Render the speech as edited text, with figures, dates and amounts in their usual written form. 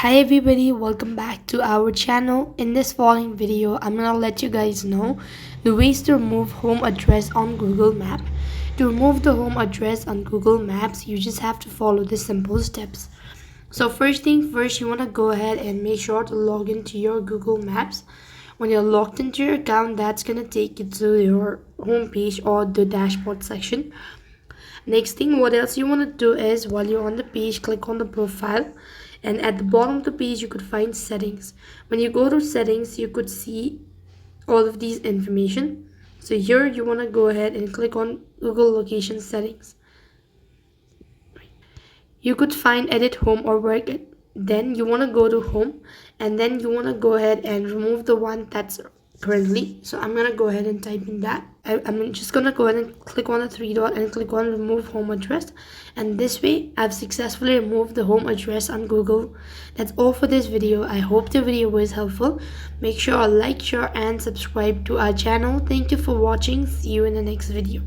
Hi everybody, welcome back to our channel. In this following video, I'm gonna let you guys know the ways to remove home address on Google Map. To remove the home address on Google Maps, you just have to follow the simple steps. So first thing first, you wanna go ahead and make sure to log into your Google Maps. When you're logged into your account, that's gonna take you to your home page or the dashboard section. Next thing, what else you want to do is while you're on the page, click on the profile, and at the bottom of the page you could find settings. When you go to settings, you could see all of these information. So here you want to go ahead and click on Google location settings. You could find edit home or work it. Then you want to go to home, and then you want to go ahead and remove the one that's currently. So I'm gonna go ahead and type in that. I'm just gonna go ahead and click on the three dot and click on remove home address, and this way I've successfully removed the home address on Google. That's all for this video. I hope the video was helpful. Make sure to like, share and subscribe to our channel. Thank you for watching. See you in the next video.